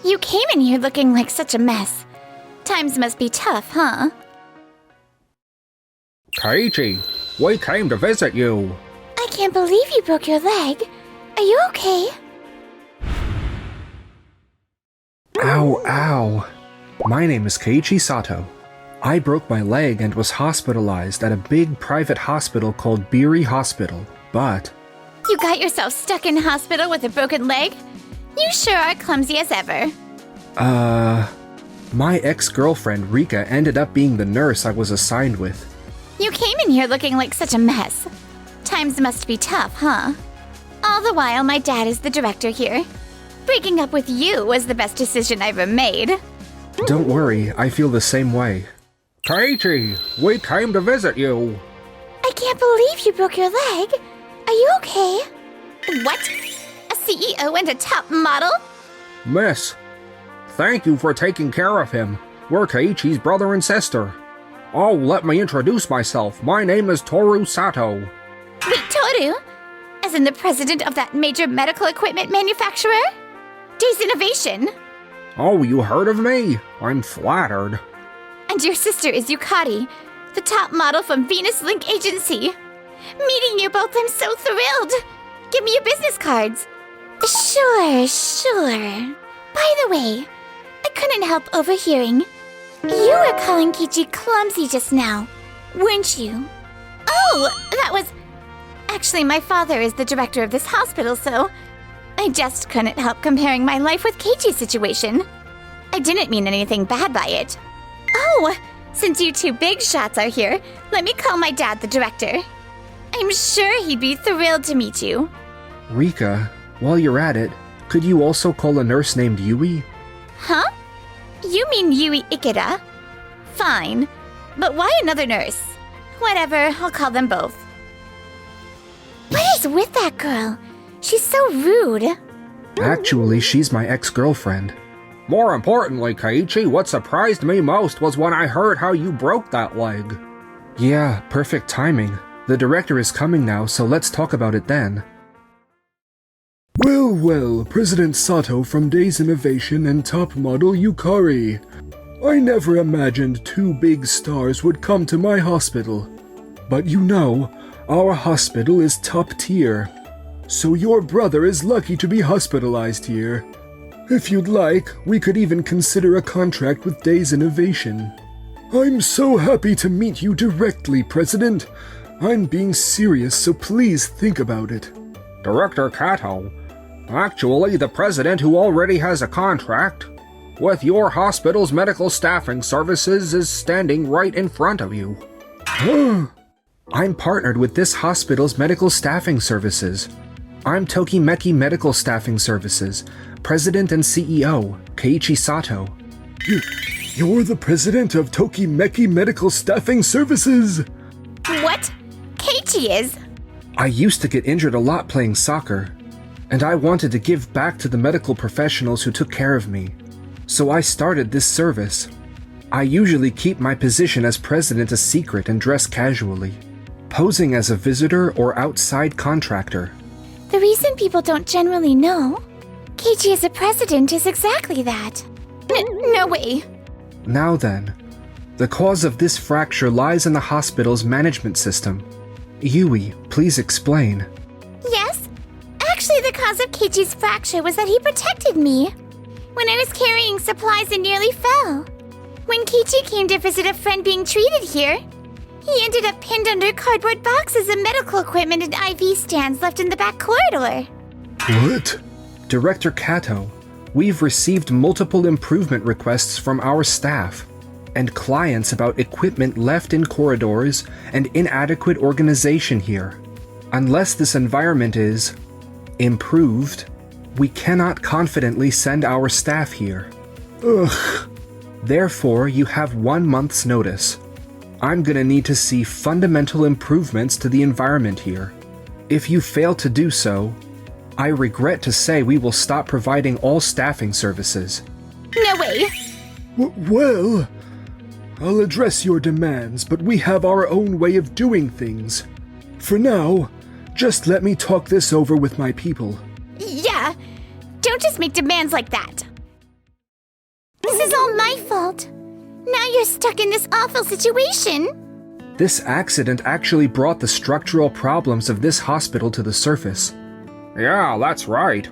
You came in here looking like such a mess. Times must be tough, huh? Keiichi, we came to visit you. I can't believe you broke your leg. Are you okay? Ow, ow. My name is Keiichi Sato. I broke my leg and was hospitalized at a big private hospital called Beery Hospital, but... You got yourself stuck in hospital with a broken leg? You sure are clumsy as ever. My ex-girlfriend Rika ended up being the nurse I was assigned with. You came in here looking like such a mess. Times must be tough, huh? All the while, my dad is the director here. Breaking up with you was the best decision I ever made. Don't worry, I feel the same way. Keiichi, we came to visit you. I can't believe you broke your leg. Are you okay? What? A CEO and a top model? Miss, thank you for taking care of him. We're Keiichi's brother and sister. Oh, let me introduce myself. My name is Toru Sato. Wait, Toru? As in the president of that major medical equipment manufacturer? Days Innovation. Oh, you heard of me? I'm flattered. And your sister is Yukari, the top model from Venus Link Agency. Meeting you both, I'm so thrilled. Give me your business cards. Sure. By the way, I couldn't help overhearing. You were calling Kichi clumsy just now, weren't you? Oh, that was... Actually, my father is the director of this hospital, so... I just couldn't help comparing my life with Keiichi's situation. I didn't mean anything bad by it. Oh, since you two big shots are here, let me call my dad the director. I'm sure he'd be thrilled to meet you. Rika, while you're at it, could you also call a nurse named Yui? Huh? You mean Yui Ikeda? Fine, but why another nurse? Whatever, I'll call them both. What is with that girl? She's so rude. Actually, she's my ex-girlfriend. More importantly, Keiichi, what surprised me most was when I heard how you broke that leg. Yeah, perfect timing. The director is coming now, so let's talk about it then. Well, President Sato from Days Innovation and top model Yukari. I never imagined two big stars would come to my hospital. But you know, our hospital is top tier. So your brother is lucky to be hospitalized here. If you'd like, we could even consider a contract with Days Innovation. I'm so happy to meet you directly, President. I'm being serious, so please think about it. Director Kato, actually the president who already has a contract with your hospital's medical staffing services is standing right in front of you. Huh? I'm partnered with this hospital's medical staffing services. I'm Tokimeki Medical Staffing Services, President and CEO, Keiichi Sato. You're the president of Tokimeki Medical Staffing Services? What? Keiichi is? I used to get injured a lot playing soccer, and I wanted to give back to the medical professionals who took care of me. So I started this service. I usually keep my position as president a secret and dress casually, posing as a visitor or outside contractor. The reason people don't generally know Keiichi as a president is exactly that. No way. Now then, the cause of this fracture lies in the hospital's management system. Yui, please explain. Yes? Actually, the cause of Keiichi's fracture was that he protected me. When I was carrying supplies and nearly fell. When Keiichi came to visit a friend being treated here, he ended up pinned under cardboard boxes of medical equipment and IV stands left in the back corridor. What? Director Kato, we've received multiple improvement requests from our staff and clients about equipment left in corridors and inadequate organization here. Unless this environment is improved, we cannot confidently send our staff here. Ugh. Therefore, you have 1 month's notice. I'm gonna need to see fundamental improvements to the environment here. If you fail to do so, I regret to say we will stop providing all staffing services. No way. Well, I'll address your demands, but we have our own way of doing things. For now, just let me talk this over with my people. Yeah. Don't just make demands like that. This is all my fault. Now you're stuck in this awful situation. This accident actually brought the structural problems of this hospital to the surface. Yeah, that's right.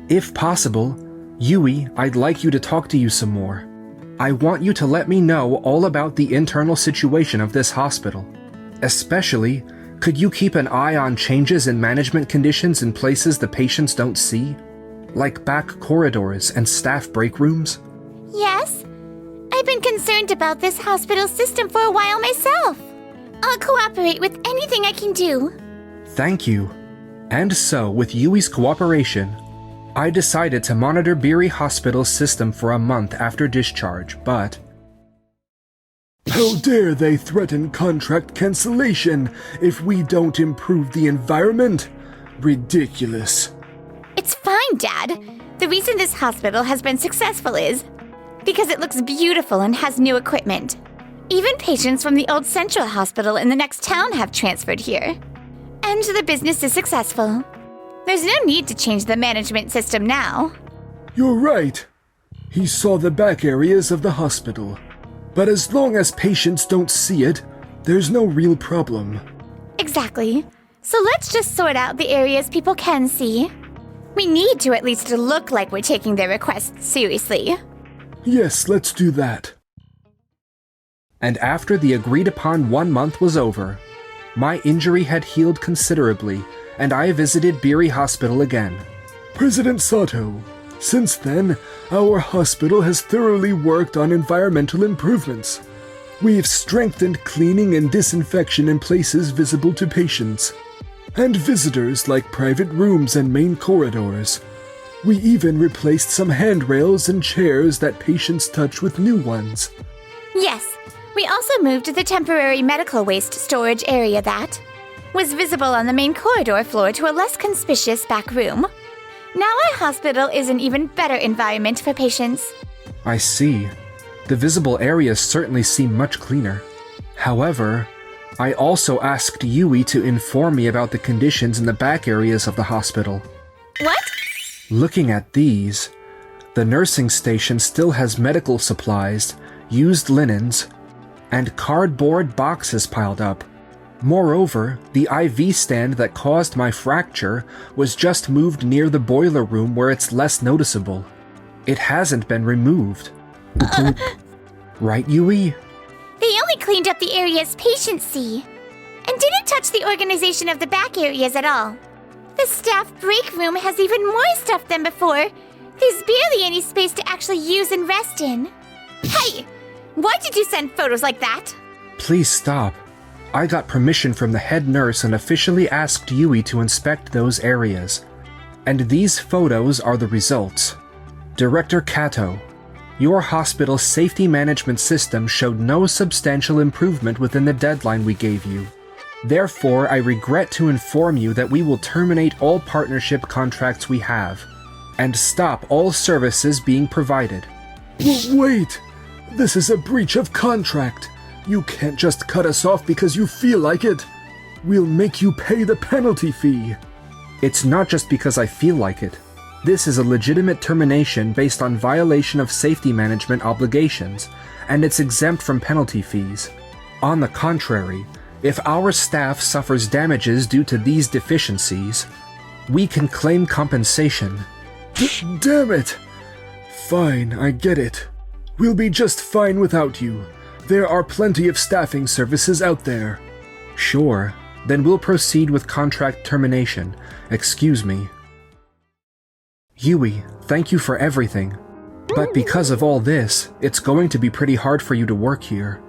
If possible, Yui, I'd like you to talk to you some more. I want you to let me know all about the internal situation of this hospital. Especially, could you keep an eye on changes in management conditions in places the patients don't see? Like back corridors and staff break rooms? Yes? I've been concerned about this hospital system for a while myself. I'll cooperate with anything I can do. Thank you. And so, with Yui's cooperation, I decided to monitor Biri Hospital's system for a month after discharge, but... How dare they threaten contract cancellation if we don't improve the environment? Ridiculous. It's fine, Dad. The reason this hospital has been successful is because it looks beautiful and has new equipment. Even patients from the old Central Hospital in the next town have transferred here. And the business is successful. There's no need to change the management system now. You're right. He saw the back areas of the hospital. But as long as patients don't see it, there's no real problem. Exactly. So let's just sort out the areas people can see. We need to at least look like we're taking their requests seriously. Yes, let's do that. And after the agreed-upon 1 month was over, my injury had healed considerably, and I visited Biri Hospital again. President Sato, since then, our hospital has thoroughly worked on environmental improvements. We've strengthened cleaning and disinfection in places visible to patients, and visitors like private rooms and main corridors. We even replaced some handrails and chairs that patients touch with new ones. Yes, we also moved the temporary medical waste storage area that was visible on the main corridor floor to a less conspicuous back room. Now our hospital is an even better environment for patients. I see. The visible areas certainly seem much cleaner. However, I also asked Yui to inform me about the conditions in the back areas of the hospital. What? Looking at these, the nursing station still has medical supplies, used linens, and cardboard boxes piled up. Moreover, the IV stand that caused my fracture was just moved near the boiler room where it's less noticeable. It hasn't been removed. Right, Yui? They only cleaned up the areas patients see, and didn't touch the organization of the back areas at all. The staff break room has even more stuff than before. There's barely any space to actually use and rest in. Hey! Why did you send photos like that? Please stop. I got permission from the head nurse and officially asked Yui to inspect those areas. And these photos are the results. Director Kato, your hospital's safety management system showed no substantial improvement within the deadline we gave you. Therefore, I regret to inform you that we will terminate all partnership contracts we have, and stop all services being provided. Wait! This is a breach of contract. You can't just cut us off because you feel like it. We'll make you pay the penalty fee. It's not just because I feel like it. This is a legitimate termination based on violation of safety management obligations, and it's exempt from penalty fees. On the contrary, if our staff suffers damages due to these deficiencies, we can claim compensation. Damn it! Fine, I get it. We'll be just fine without you. There are plenty of staffing services out there. Sure, then we'll proceed with contract termination. Excuse me. Yui, thank you for everything. But because of all this, it's going to be pretty hard for you to work here.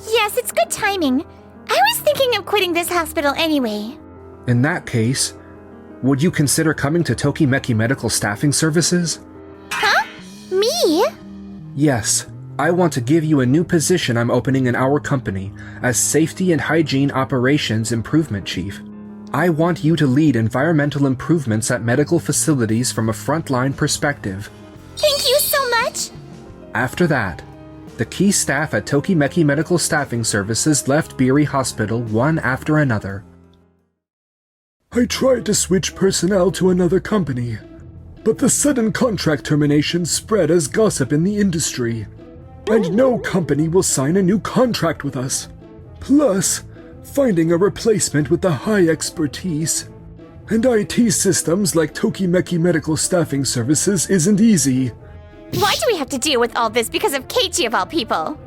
Yes, it's good timing. I was thinking of quitting this hospital anyway. In that case, would you consider coming to Tokimeki Medical Staffing Services? Huh? Me? Yes, I want to give you a new position I'm opening in our company as Safety and Hygiene Operations Improvement Chief. I want you to lead environmental improvements at medical facilities from a frontline perspective. Thank you so much! After that, the key staff at Tokimeki Medical Staffing Services left Biri Hospital one after another. I tried to switch personnel to another company, But the sudden contract termination spread as gossip in the industry, and no company will sign a new contract with us. Plus, finding a replacement with the high expertise and IT systems like Tokimeki Medical Staffing Services isn't easy. Why do we have to deal with all this because of Keiichi of all people?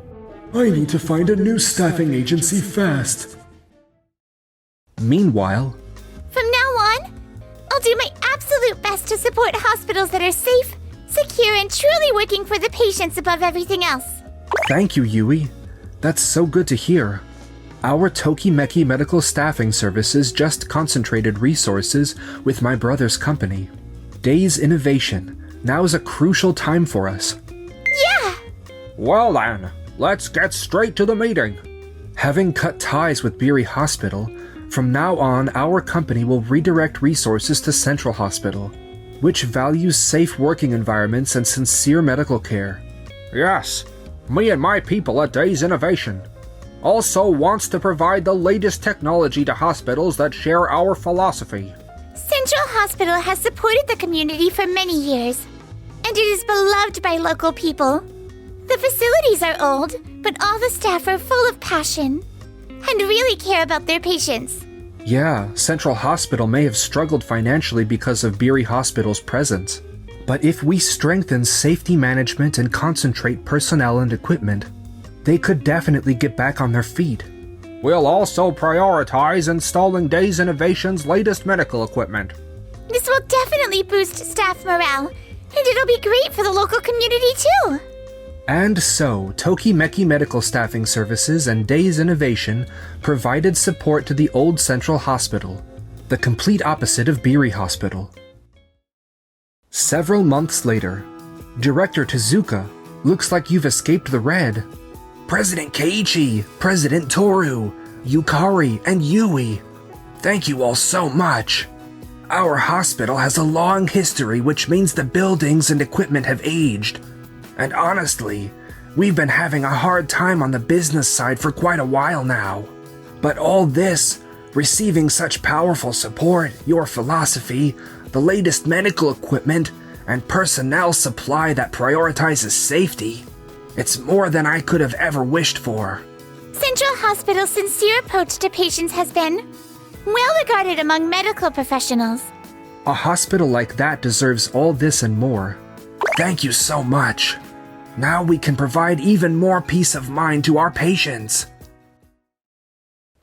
I need to find a new staffing agency fast. Meanwhile, From now on, I'll do my absolute best to support hospitals that are safe, secure, and truly working for the patients above everything else. thank you, Yui. That's so good to hear. Our Tokimeki Medical Staffing Services just concentrated resources with my brother's company. Day's Innovation. Now's a crucial time for us. Yeah! Well then, let's get straight to the meeting. Having cut ties with Beery Hospital, from now on our company will redirect resources to Central Hospital, which values safe working environments and sincere medical care. Yes, me and my people at Day's Innovation also wants to provide the latest technology to hospitals that share our philosophy. Central Hospital has supported the community for many years, and it is beloved by local people. The facilities are old, but all the staff are full of passion and really care about their patients. Yeah, Central Hospital may have struggled financially because of Beery Hospital's presence. But if we strengthen safety management and concentrate personnel and equipment, they could definitely get back on their feet. We'll also prioritize installing Day's Innovation's latest medical equipment. This will definitely boost staff morale, and it'll be great for the local community too. And so, Tokimeki Medical Staffing Services and Day's Innovation provided support to the old Central Hospital, the complete opposite of Beery Hospital. Several months later, Director Tezuka, looks like you've escaped the red. President Keiichi, President Toru, Yukari, and Yui, thank you all so much. Our hospital has a long history, which means the buildings and equipment have aged. And honestly, we've been having a hard time on the business side for quite a while now. But all this, receiving such powerful support, your philosophy, the latest medical equipment, and personnel supply that prioritizes safety, it's more than I could have ever wished for. Central Hospital's sincere approach to patients has been well regarded among medical professionals. A hospital like that deserves all this and more. Thank you so much. Now we can provide even more peace of mind to our patients.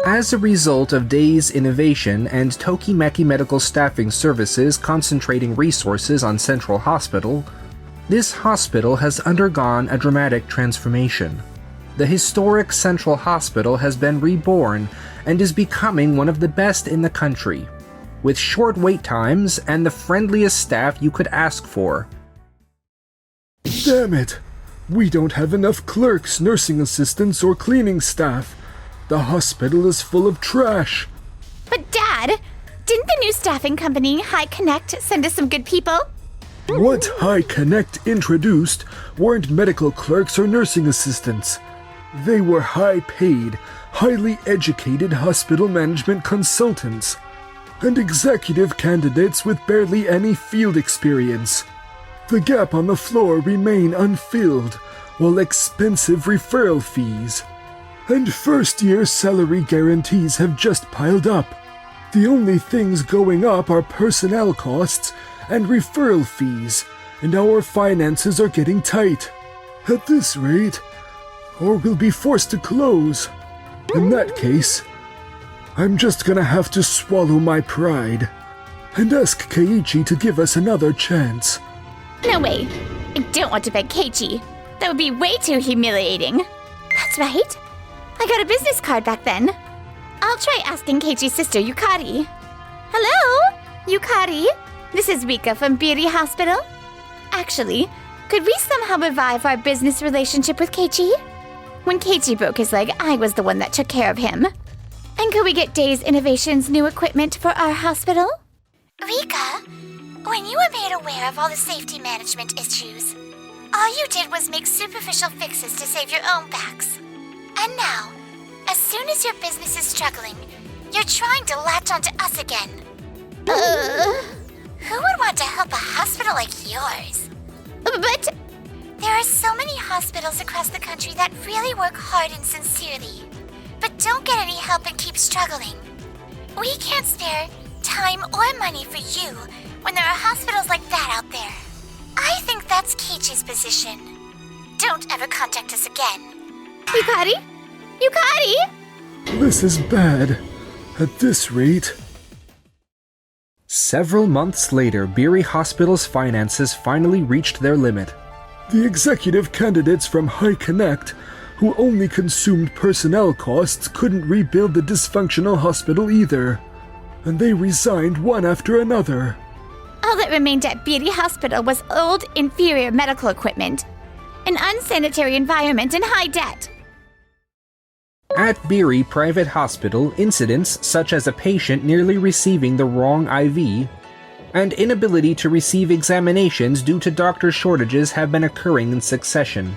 As a result of Day's Innovation and Tokimeki Medical Staffing Services concentrating resources on Central Hospital, this hospital has undergone a dramatic transformation. The historic Central Hospital has been reborn and is becoming one of the best in the country, with short wait times and the friendliest staff you could ask for. Damn it! We don't have enough clerks, nursing assistants, or cleaning staff. The hospital is full of trash. But Dad, didn't the new staffing company, High Connect, send us some good people? What High Connect introduced weren't medical clerks or nursing assistants. They were high-paid, highly educated hospital management consultants and executive candidates with barely any field experience. The gap on the floor remain unfilled, while expensive referral fees and first-year salary guarantees have just piled up. The only things going up are personnel costs and referral fees, and our finances are getting tight. At this rate, or we'll be forced to close. In that case, I'm just gonna have to swallow my pride and ask Keiichi to give us another chance. No way. I don't want to beg Keiichi. That would be way too humiliating. That's right. I got a business card back then. I'll try asking Keiichi's sister, Yukari. Hello, Yukari. This is Rika from Beery Hospital. Actually, could we somehow revive our business relationship with Keiichi? When Keiichi broke his leg, I was the one that took care of him. And could we get Day's Innovation's new equipment for our hospital? Rika, when you were made aware of all the safety management issues, all you did was make superficial fixes to save your own backs. And now, as soon as your business is struggling, you're trying to latch onto us again. Who would want to help a hospital like yours? But there are so many hospitals across the country that really work hard and sincerely, but don't get any help and keep struggling. We can't spare time or money for you when there are hospitals like that out there. I think that's Kichi's position. Don't ever contact us again. Yukari? Yukari? This is bad. At this rate... Several months later, Beery Hospital's finances finally reached their limit. The executive candidates from High Connect, who only consumed personnel costs, couldn't rebuild the dysfunctional hospital either. And they resigned one after another. All that remained at Beauty Hospital was old, inferior medical equipment, an unsanitary environment, and high debt. At Beery Private Hospital, incidents such as a patient nearly receiving the wrong IV and inability to receive examinations due to doctor shortages have been occurring in succession.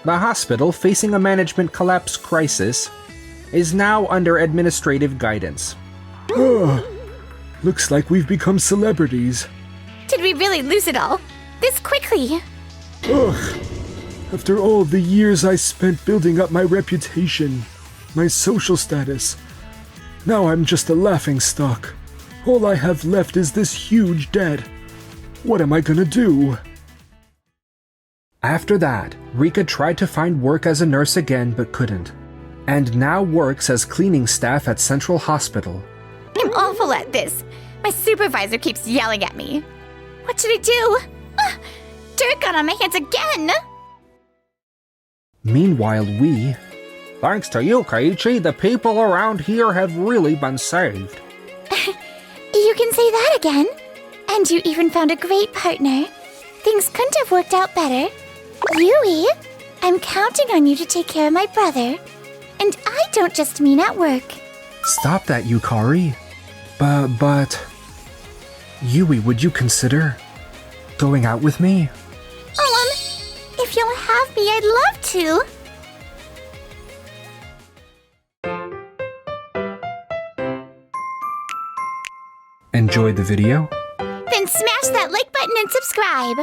The hospital, facing a management collapse crisis, is now under administrative guidance. Looks like we've become celebrities. Did we really lose it all? This quickly? Ugh. After all the years I spent building up my reputation, my social status, now I'm just a laughingstock. All I have left is this huge debt. What am I gonna do? After that, Rika tried to find work as a nurse again but couldn't, and now works as cleaning staff at Central Hospital. I'm awful at this. My supervisor keeps yelling at me. What should I do? Dirt got on my hands again! Meanwhile, we... Thanks to you, Keiichi, the people around here have really been saved. You can say that again. And you even found a great partner. Things couldn't have worked out better. Yui, I'm counting on you to take care of my brother. And I don't just mean at work. Stop that, Yukari. But... Yui, would you consider going out with me? If you'll have me, I'd love to. Enjoyed the video? Then smash that like button and subscribe.